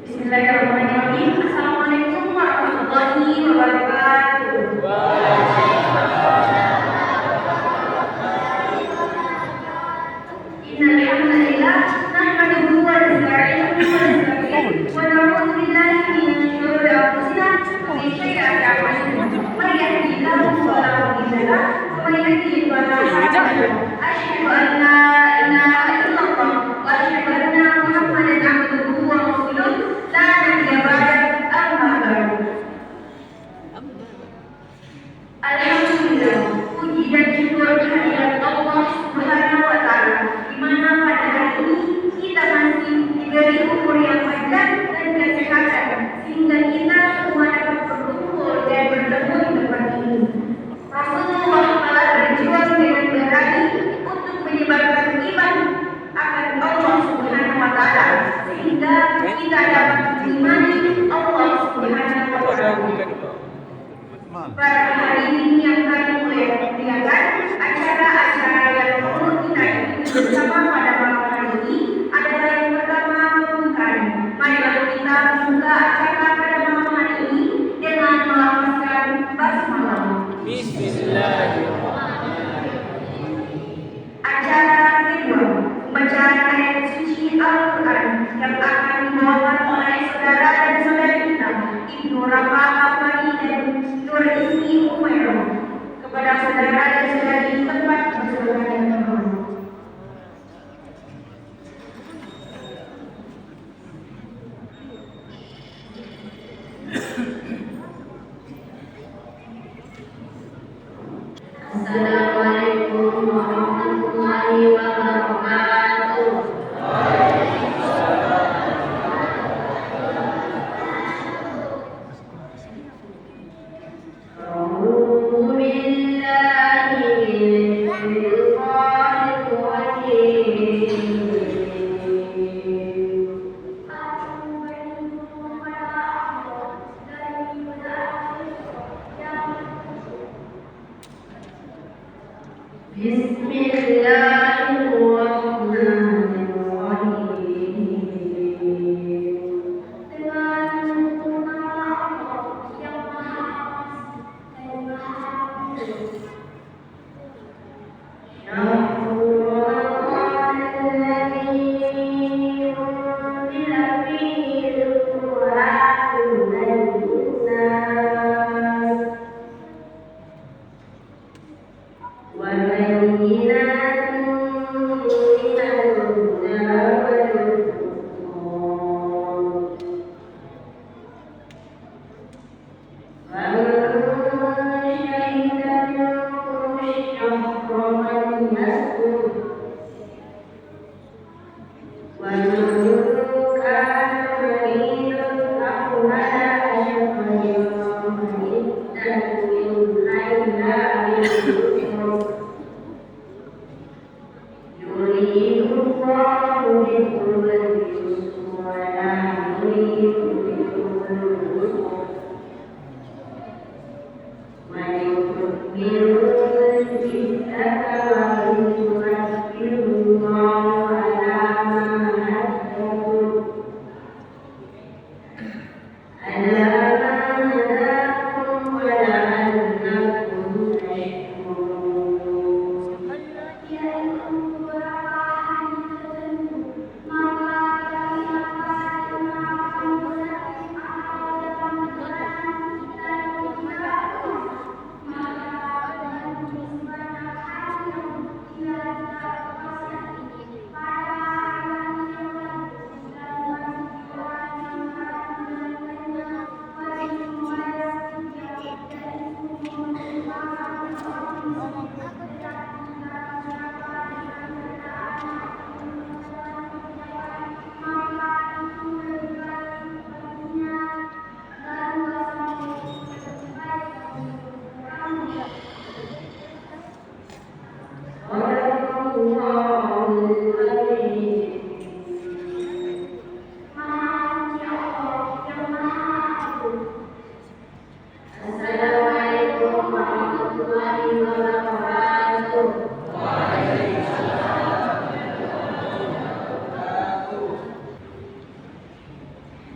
Bismillahirrahmanirrahim. Assalamualaikum warahmatullahi wabarakatuh. Innal hamdalillah nahmaduhu wa nasta'inuhu wa nastaghfiruh wa na'udzu billahi min shururi anfusina wa min sayyiati a'malina. May yahdihillahu fala mudilla lahu wa may yudlil fala hadiya lahu. Asyhadu an la ilaha illallah wa asyhadu anna Muhammadan abduhu wa rasuluh. La nabiyya ba'dahu amma ba'du. Alhamdulillah, puji dan syukur kehadirat Allah Subhanahu wa Ta'ala, di mana pada hari ini kita masih diberi umur yang panjang dan kesehatan, sehingga kita semua dapat berkumpul dan bertemu di tempat ini. Rasulullah telah berjuang dengan berani untuk menyebarkan iman akan Allah Subhanahu wa Ta'ala, sehingga kita dapat mengimani Allah Subhanahu wa Ta'ala. Pada hari ini yang kami muliakan, acara-acara yang perlu kita ikuti bersama pada malam hari ini adalah yang pertama pembukaan. Mari lalu kita membuka acara pada malam hari ini dengan melafazkan basmalah. Bismillahirrahmanirrahim. Acara kedua, pembacaan ayat suci Al-Quran yang akan dibawakan oleh saudara dan saudari kita, Ibnu Rafa Afani dan Nur Ismi Umairah. Kepada saudara dan saudari tempat bersaudara yang terhormat. Assalamualaikum warahmatullahi wabarakatuh.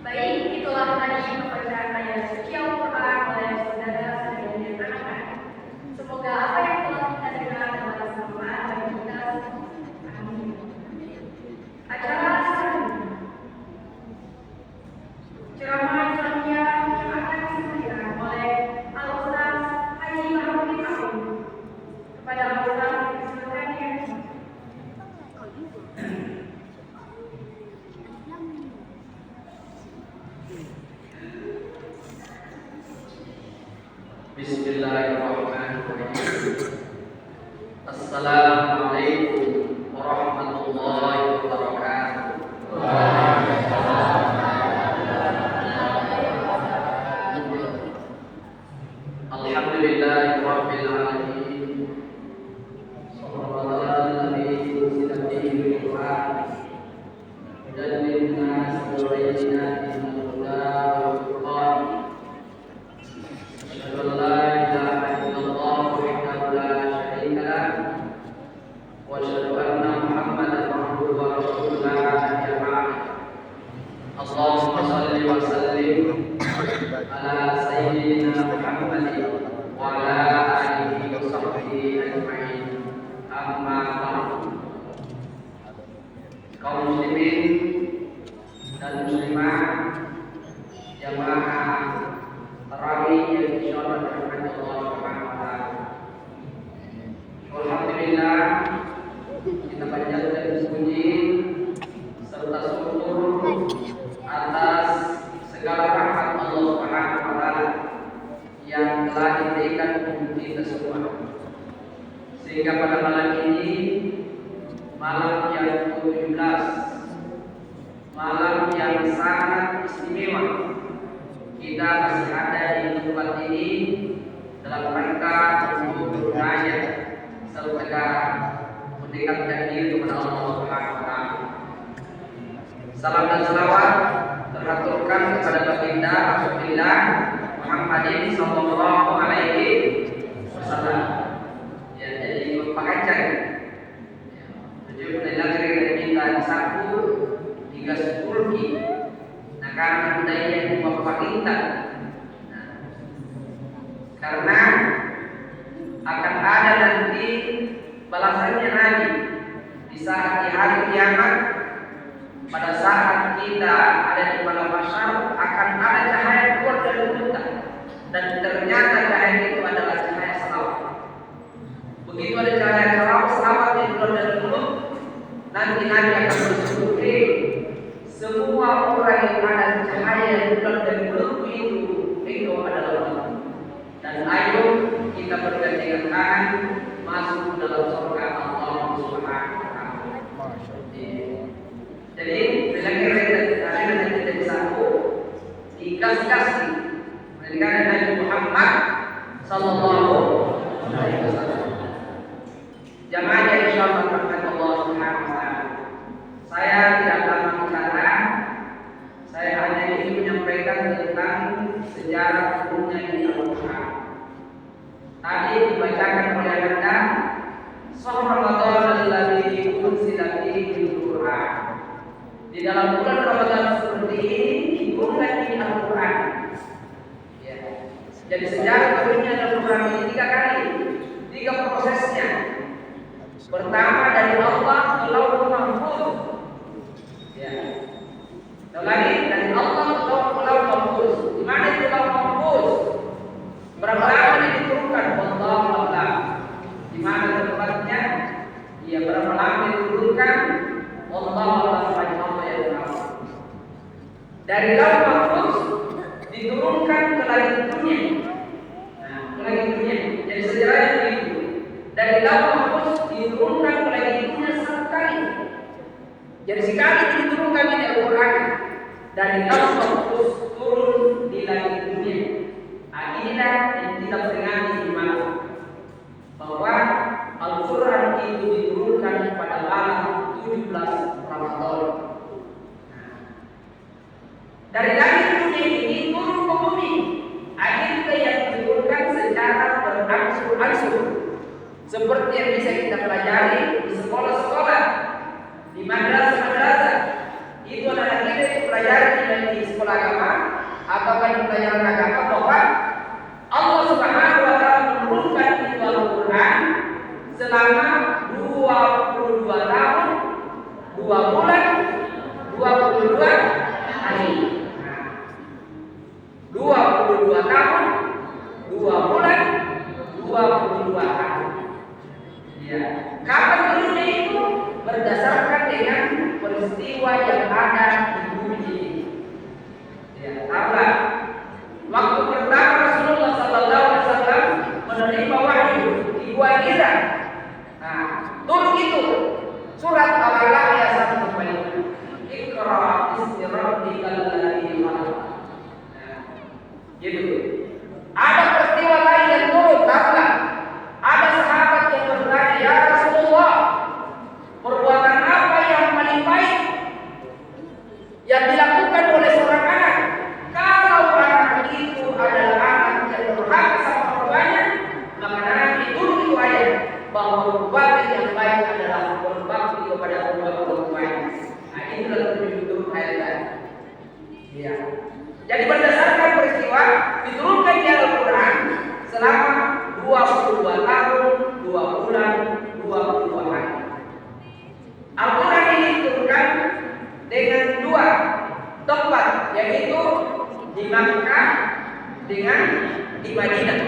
Baik, itulah tadi pembacaan ayat suci Al-Quran oleh saudara dan anak-anak. Semoga apa yang telah kita dengar dapat bermanfaat bagi kita. Amin. Acara selanjutnya, ceramah Islamiyah yang akan disampaikan oleh Al-Ustaz Haji Mahmud Aun. Kepada Al-Ustaz dipersilakan ya. Bismillahirrahmanirrahim. Assalamualaikum warahmatullahi wabarakatuh. Alhamdulillahirabbil alamin. Shallallahu alaihi wasallam. Dan linnas wa bayyinatin al-huda wal furqan. Asyhadu an la ilaha illallah wahdahu la syarika lah wa asyhadu anna Muhammadan abduhu wa rasuluhu la nabiyya ba'dahu. Allahumma shalli wa sallim ala sayyidina Muhammadin wa ala alihi wa sahbihi ajma'in. Amma ba'du. Kaum muslimin dan muslimah, jamaah tarawih yang disyarah oleh Allah Subhanahu wa taala. Alhamdulillah, kita panjatkan puji serta syukur atas segala rahmat Allah Subhanahu wa taala yang telah diberikan untuk kita semua. Sehingga pada malam ini, malam yang ke-17, malam yang sangat istimewa, kita masih ada di tempat ini dalam rangka untuk bernaya serta mendekatkan diri kepada Allah Subhanahu wa taala. Salam dan selawat terhaturkan kepada baginda Rasulullah Muhammadin sallallahu alaihi wasallam. Ya, jadi pengajar. Tujuh penelitian dari kita satu hingga 10 ki. Nah, karena budaya yang memerintah. Nah, karena akan ada nanti balasannya nanti di saat di hari kiamat. Pada saat kita ada di malam mahsyar akan ada cahaya keluar dari mulut dan ternyata cahaya itu adalah cahaya selawat. Begitu ada cahaya selawat yang keluar dari mulut, nanti Nabi akan bersyukur semua orang yang ada cahaya yang keluar dari mulut itu adalah Allah. Dan ayo kita bergandengan tangan masuk dalam surga Allah Subhanahu wa taala. Jadi bila kita tidak bisa dikasih pendidikan Nabi Muhammad sallallahu alaihi wasallam. Jamaah yang insyaallah berkat Allah Subhanahu wa taala. Saya tidak lama bicara. Saya hanya ingin menyampaikan tentang sejarah turunnya di Al-Quran. Tadi dibacakan oleh Anda Shahr Ramadan alladzi unzila fihi al-Quran. Di dalam bulan Ramadan seperti ini diturunkan di Al-Quran. Ya. Jadi sejarah turunnya Al-Quran ini 3 kali, 3 prosesnya. Pertama dari Allah ke Lauhul Mahfuz. Ya. Lagi dari Allah ke Lauhul Mahfuz. Di mana itu Lauhul Mahfuz? Berapa lama diturunkan? Wallahu a'lam. Di mana tempatnya? Ya, berapa lama diturunkan? Wallahu a'lam. Dari Lauhul Mahfuz diturunkan ke langit dunia. Nah, ke langit dunia. Jadi sejarahnya begitu. Dari Lauhul Mahfuz diturunkan ke langit dunia 1 kali. Jadi sekali diturunkan di Al-Quran. Dari Lauhul Mahfuz turun di langit dunia. Inilah yang kita peringati di malam, bahwa Al-Quran itu diturunkan pada malam 17 Ramadan. Dari langit dunia ini turun ke bumi. Akhirnya yang diturunkan secara berangsur-angsur, seperti yang bisa kita pelajari di sekolah-sekolah, di madrasah-madrasah. Itu adalah kita pelajari di sekolah agama atau di pelajaran agama bahwa Allah Subhanahu wa taala menurunkan itu Al-Qur'an selama 22 tahun, 2 bulan, 22 hari. 22 tahun, 2 bulan, 22 hari. Ya. Kapan turunnya itu berdasarkan dengan peristiwa yang ada di bumi ini. Ya, tahulah. Waktu pertama Rasulullah sallallahu alaihi wasallam menerima wahyu di Gua Hira. Nah, turun itu surat Al-Alaq ayat 1-5. Iqra bismi rabbikal ladzi khalaq. Nah, gitu. Ada peristiwa lain yang turun, tahulah. Ada sahabat yang bertanya, "Ya Rasulullah, perbuatan apa yang paling baik yang dilakukan oleh seorang anak? Kalau anak itu adalah anak yang durhaka sama orang tuanya, maka nanti turun itu ayat bahwa perbuatan yang baik adalah berbakti kepada kedua orang tuanya." Nah, inilah tujuh ayat tadi. Ya. Jadi berdasarkan peristiwa diturunkan di Al-Quran selama 22 tahun, 2 bulan, 22 hari. Al-Quran ini diturunkan dengan 2 tempat, yaitu di Makkah dengan di Madinah.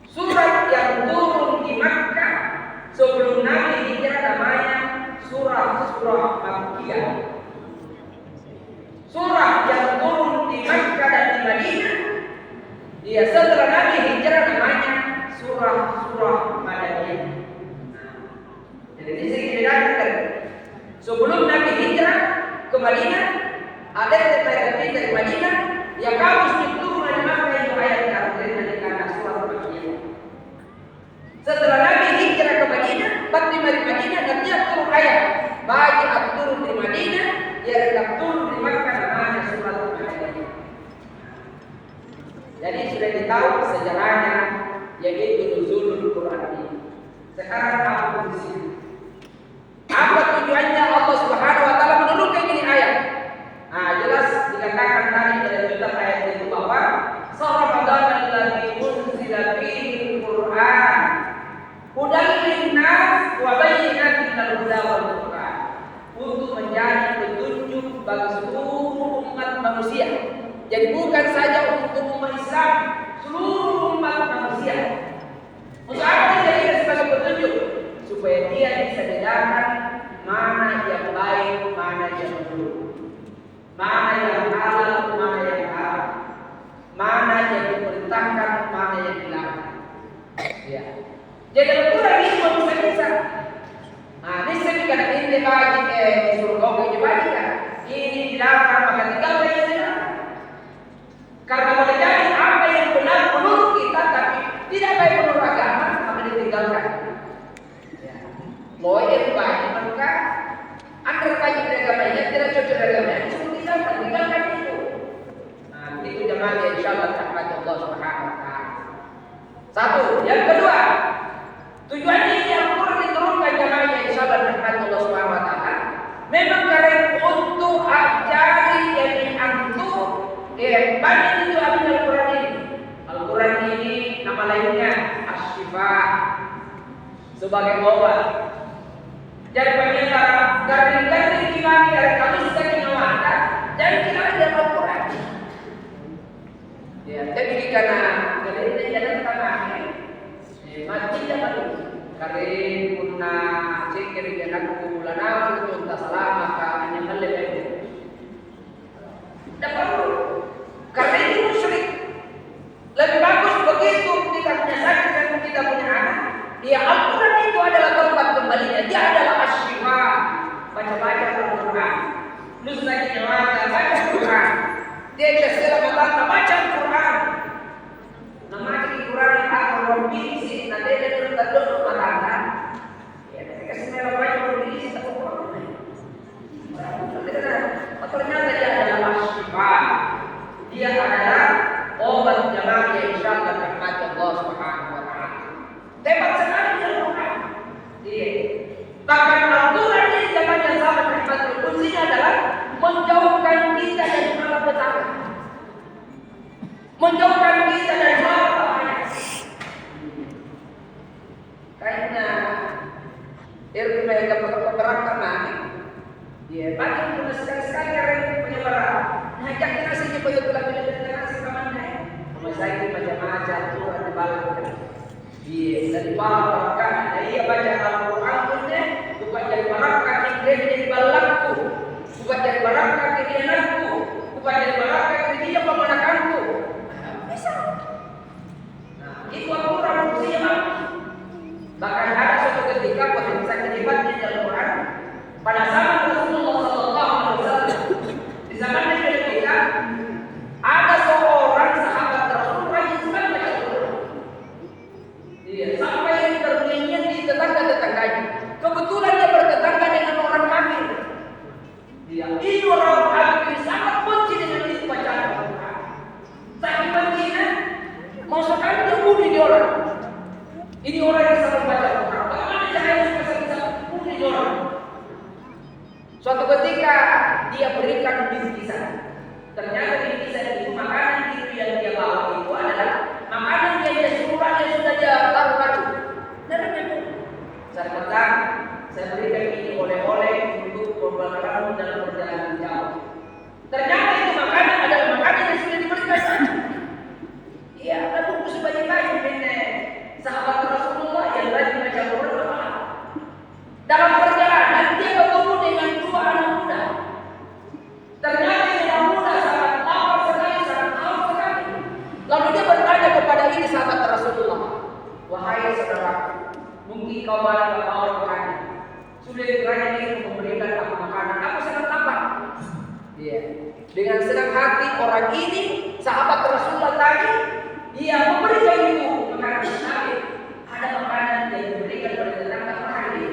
Surat yang turun di Makkah sebelum Nabi hijrah namanya surah Makkiyah. Surah yang turun di Makkah dan di Madinah, dia setelah Nabi hijrah namanya surah Madaniyah. Jadi ini saya bedakan. Sebelum Nabi hijrah ke Madinah, ada ayat dari Madinah yang kamus diturun dari Makkah itu ayat karena surah Makkiyah. Setelah Nabi hijrah ke Madinah, di Madinah nanti turun ayat bagi yang turun di Madinah, yang turun di Makkah namanya surah Madaniyah. Jadi sudah ditahu sejarahnya, yaitu nuzulul Quran ini. Sekarang apa fungsinya? Apa tujuannya Allah Subhanahu wa taala menurunkan ini ayat? Nah, jelas dikatakan tadi dalam kitab ayat itu bahwa Ramadan alladzi unzila fihi al-Qur'an hudan lin-nas wa bayyinatin minal huda wal furqan, untuk menjadi petunjuk bagi seluruh umat manusia. Jadi bukan saja untuk umat Islam, seluruh umat manusia. Untuk apa dia sebagai petunjuk? Supaya dia bisa bedakan mana yang baik, mana yang buruk, mana yang halal, mana yang haram, mana yang diperintahkan, mana yang dilarang. Ya. Jadi Al-Quran ini bisa. Nah, ini saya ini bagi surga bagi kan. Ini dilarang maka tinggalkan yang dilarang. Karena boleh jadi apa yang benar menurut kita tapi tidak baik menurut agama, maka ditinggalkan. Ya. Mau yang baik maka anda baik dari agamanya tidak cocok dari agamanya, tinggalkan itu. Nah, itu jemaah insyaallah rahmat Allah Subhanahu wa taala. Satu, yang kedua, tujuannya ini Al-Quran diturunkan jemaah insyaallah rahmat Allah Subhanahu wa taala. Memang karena untuk ajari yang antum banyak itu ambil Al-Quran ini. Al-Quran ini nama lainnya Asy-Syifa, sebagai obat. Jadi penyebar garing-garing iman dari kami sekian dan kita ada Al-Quran. Ya, tapi karena ini jangan tanah. Mati jangan. Karin punna cikir jangan kumulana untuk tasalama ka hanya melebih. Dapat karena ini musyrik. Lebih bagus begitu kita punya sakit dan kita punya anak. Ya Al-Quran itu adalah tempat kembalinya. Dia adalah Asy-Syifa. Baca-baca Al-Quran. Nusa Kinawata baca Al-Quran. Dia keselamatan baca Al-Quran. Nama Al-Quran yang akan membisi nanti dia tertentu matanya. Ya ketika semua baca membisi Al-Quran. Ternyata dia adalah Asy-Syifa. Dia adalah obat jemaah yang insyaallah rahmat Allah Subhanahu wa taala. Hebat sekali Al-Quran. Iya. Bahkan Al-Quran ini zaman yang sangat rahmat. Fungsinya adalah menjauhkan kita dari bingkisan. Ternyata bingkisan itu makanan itu yang dia bawa itu adalah makanan yang dia suruh yang sudah dia taruh baju. Saya petang, saya berikan ini oleh-oleh untuk korban kamu dalam perjalanan jauh. Ternyata itu makanan adalah makanan yang sudah diberikan. Iya, ada buku sebanyak-banyak ini sahabat Rasulullah yang rajin baca Quran. Dalam perjalanan dia bertemu dengan dua anak muda. Ternyata anak muda sangat lapar sekali, sangat haus sekali. Lalu dia bertanya kepada ini sahabat Rasulullah, wahai saudaraku, mungkin kau bawa makanan. Sudah kiranya ini memberikan aku makanan. Aku sangat lapar. Iya. Dengan senang hati orang ini sahabat Rasulullah tadi dia memberikan itu makanan. Tapi ada makanan yang diberikan oleh tetangga orang ini.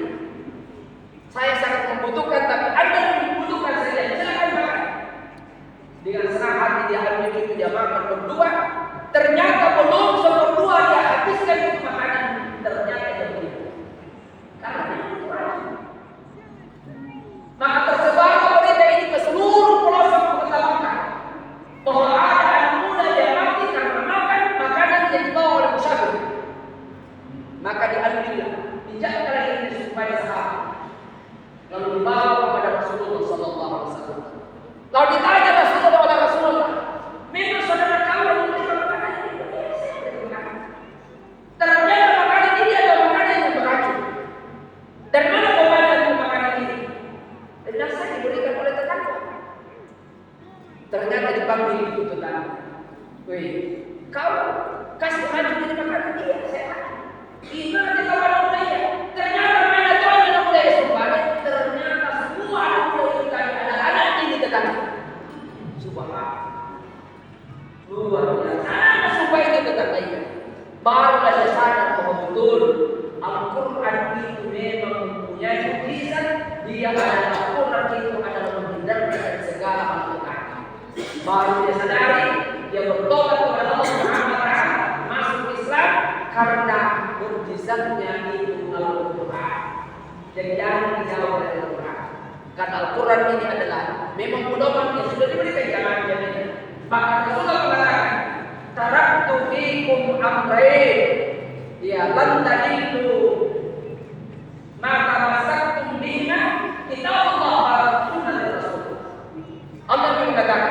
Saya sangat membutuhkan, tapi Anda lebih membutuhkan saja. Silakan makan. Dengan senang hati dia ambil itu, dia makan berdua. Ternyata belum seperdua dia habiskan itu makanan. Ternyata dia begitu. Karena dia kurang. Maka tersebar berita ini ke seluruh pelosok kota Makkah bahwa ada anak muda yang mati karena makan makanan yang dibawa oleh musafir. Maka diambillah, pinjamkan ini supaya sahabat. Lalu dibawa kepada Rasulullah Sallallahu Alaihi Wasallam. Lalu ditanya Rasulullah oleh Rasulullah, memang saudara kau yang memberikan makanan ini? Ternyata makanan ini adalah makanan yang beracun. Dari mana kau dapat makanan ini? Dan saya diberikan oleh tetangga. Ternyata dipanggil itu tetangga. Woi, kau kasih racun ini makanan dia? Saya gimana kita pada mulai? Ternyata mana tahu anak muda yang sebanyak. Ternyata semua anak muda itu tadi adalah anak ini tetangga. Subhanallah. Luar biasa. Supaya itu tetangga ini. Barulah saya sadar bahwa betul Al-Quran itu memang mempunyai tulisan. Dia adalah Al-Quran itu adalah menghindarkan dari segala malapetaka. Baru dia sadari, dia bertobat kepada Allah Subhanahu wa Ta'ala, masuk Islam karena mukjizatnya itu Al-Quran. Jadi jangan dijauh dari Al-Quran. Karena Al-Quran ini adalah memang pedoman yang sudah diberikan jangan. Maka Rasulullah mengatakan, taraktu fikum amrayn, ya lan tadillu maka masaktum bina kitabullah wa sunnah Rasul. Allah mengatakan,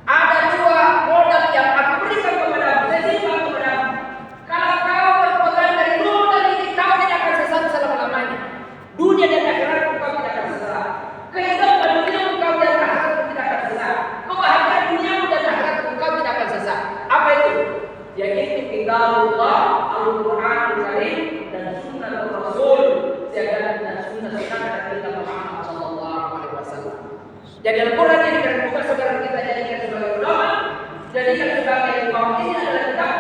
ada dua modal yang aku berikan kepadamu, saya simpan kepadamu. Kalau kau berpegang dari modal ini, kau tidak akan sesat selama-lamanya. Dunia dan akhirat kau tidak akan sesat. Kehidupan dunia kau dan akhirat tidak akan sesat. Kebahagiaan dunia dan akhirat kau tidak akan sesat. Apa itu? Yaitu kitabullah, Al-Quran Al-Karim dan sunnah Rasul. Dan sunnah Nabi Muhammad Sallallahu Alaihi Wasallam. Jadi Al-Quran ini kan bukan sekarang kita jadikan sebagai pedoman, jadikan sebagai bahwa ini adalah kitab,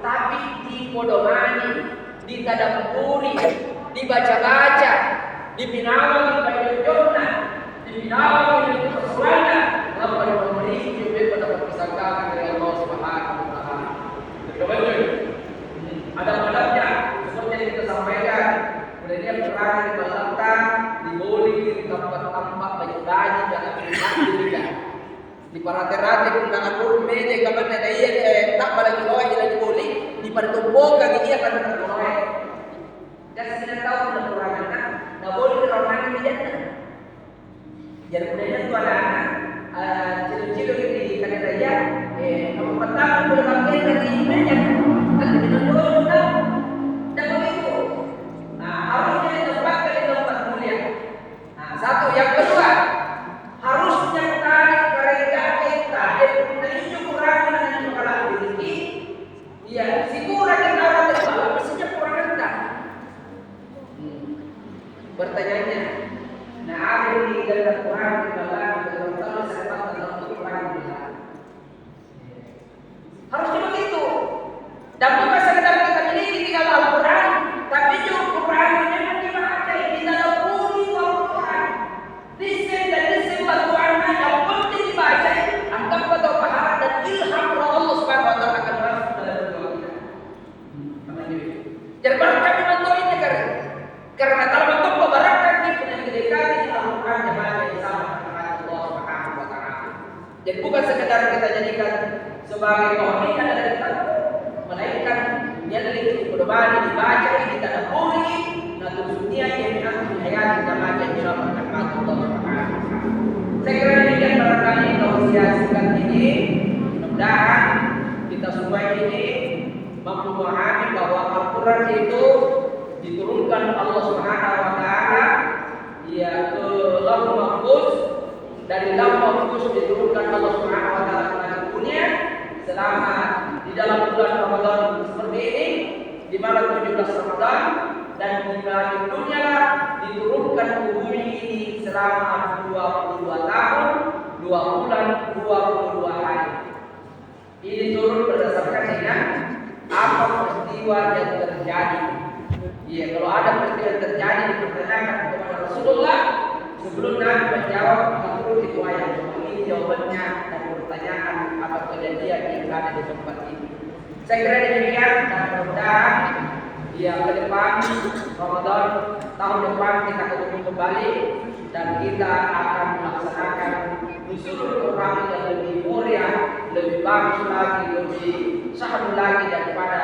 tapi dipodomani, ditadabburi, dibaca-baca, dibinawa di jurnal, dibinawa di persoalan, lalu memberi juga pada persangkaan dari Allah Subhanahu Wa Taala. Ada malamnya seperti yang kita sampaikan. Kemudian perang dibatalkan, diboli di tempat-tempat baju-baju jangan juga. Di parate-rate kung nakakurun media kapan na iya tak balagi loy ila diboli di partumbogan iya kan loy. Dan sinataw na kurangan na boli rawan media na. Jadi kemudian itu ada cilo-cilo di kanila ya nomor pertama boleh pakai dari media. Kalau kita dulu dah begitu. Harusnya ditempatkan di tempat mulia. Satu, yang kedua, harusnya tarik kerja kita menuju kurangan dengan kepala rezeki. Ya, si kurang kita orang terbalik, mestinya kurang rendah. Bertanya, nah ada di dalam Quran kita Jadi bukan sekedar kita jadikan sebagai bahwa ini ada dari kita, melainkan dia dari pedoman dibaca ini tadabburi, nah dunia yang akan hayat kita baca insyaallah Allah. Saya kira demikian barangkali tausiah singkat ini, mudah-mudahan kita semua ini mampu memahami bahwa Al-Quran itu diturunkan Allah Subhanahu wa taala ya ke Lauhul Mahfuz, dari Lauhul Mahfuz diturunkan Allah Subhanahu wa taala ke dunia selama di dalam bulan Ramadan seperti ini, di malam 17 Ramadan, dan di malam dunia diturunkan ke bumi ini selama 22 tahun, 2 bulan, 22 hari. Ini turun berdasarkan dengan apa peristiwa yang terjadi. Iya, kalau ada peristiwa yang terjadi dipertanyakan kepada Rasulullah sebelum Nabi menjawab, maka turun itu ayat. Ini jawabannya dan pertanyaan apa kejadian yang ada di tempat ini. Saya kira demikian, dan mudah-mudahan ya ke depan Ramadan tahun depan kita ketemu kembali dan kita akan melaksanakan usul Quran yang lebih mulia, lebih bagus lagi, lebih sahih lagi daripada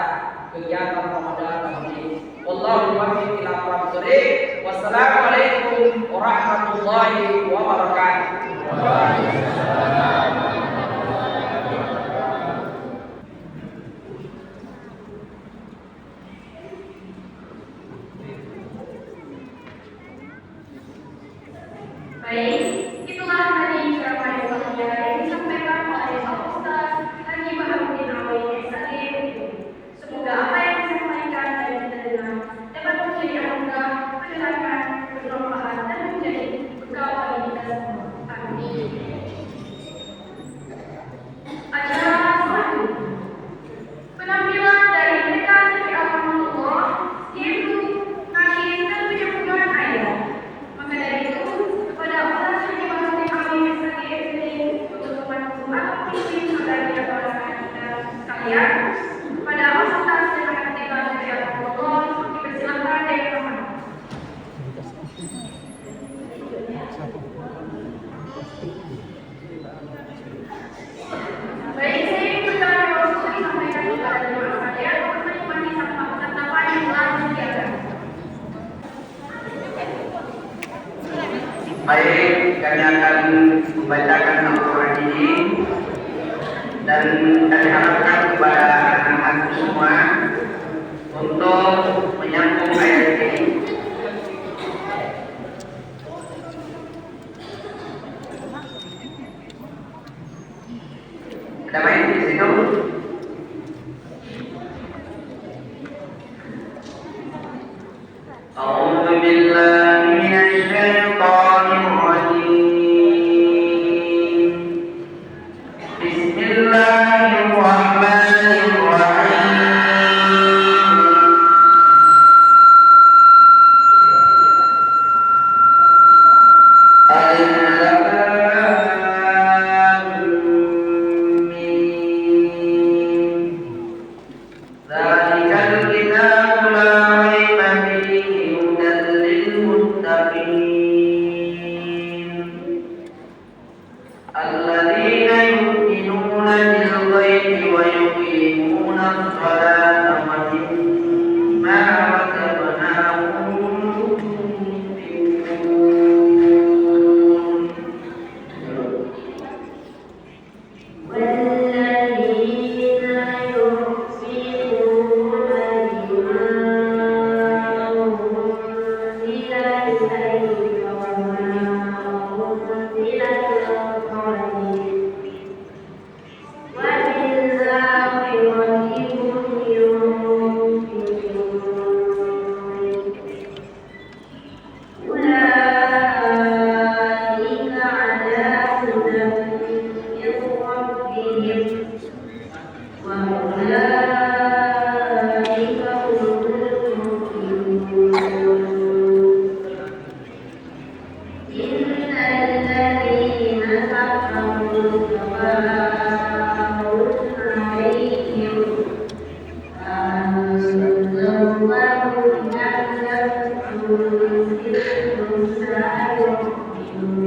kegiatan Ramadan tahun ini. Wallahu muwaffiq ila aqwamit thoriq. Wassalamualaikum warahmatullahi wabarakatuh. Baik, itulah tadi ceramah yang mulia yang disampaikan oleh Pak Ustaz Haji Baharudin Alwi SAG. Semoga apa yang disampaikan dan kita dengar dapat menjadi anugerah, menyenangkan, bermanfaat dan menjadi bekal bagi kita semua. Amin. Acara selanjutnya, penampilan dari Dekan TV Al-Fatihah yaitu nasyid dan penyambutan ayat. Maka dari itu, pada Ustaz Haji Baharudin Alwi SAG untuk membantu anak muslim agar tidak merasakan kita sekalian, pada Ustaz yang akan Dekan TV Al-Fatihah dipersilakan dari teman. Baik, saya ingin bertanya Rasul disampaikan kepada jemaah sekalian untuk menikmati tatapan yang telah disediakan. Baik, kami akan membacakan Al-Quran ini dan kami harapkan kepada anak-anak semua untuk menyambung ayat ini. Ada main di situ? A'udzu billahi minasy syaithanir rajim. Bismillahirrahmanirrahim. Alif lam mim. Dzalikal kitabu la raiba fihi hudan lil muttaqin. Alladzina yu'minuna bil ghaibi wa yuqimuna as-salata wa mimma razaqnahum yunfiqun. والذين يؤمنون بما أنزل إليك وما أنزل من قبلك وبالآخرة هم يوقنون. أولئك على هدى من ربهم وأولئك هم المفلحون. إن الذين كفروا سواء عليهم أأنذرتهم أم لم تنذرهم لا يؤمنون.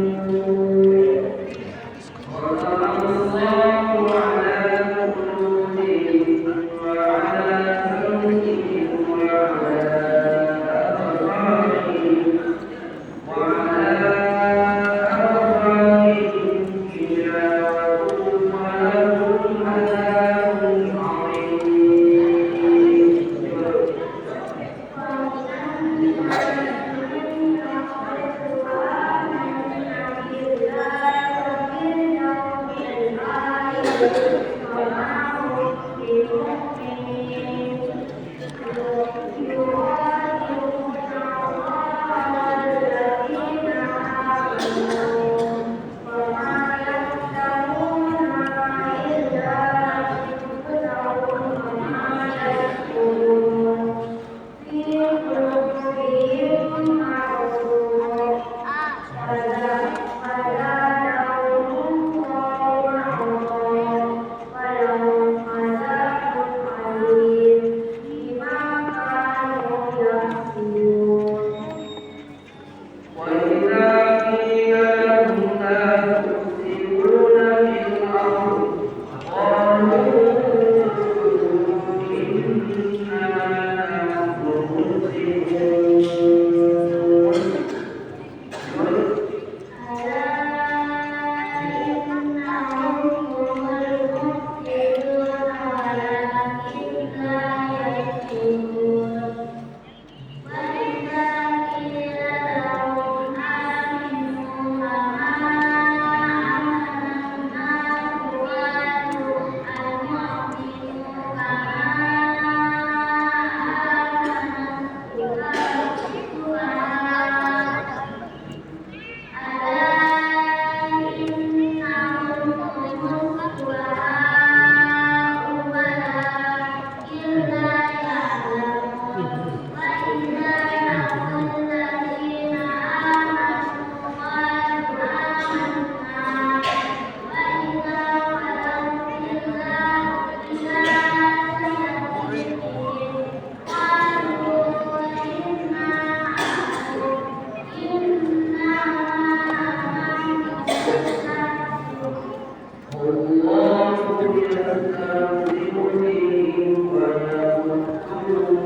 الله يستهزئ بهم ويمدهم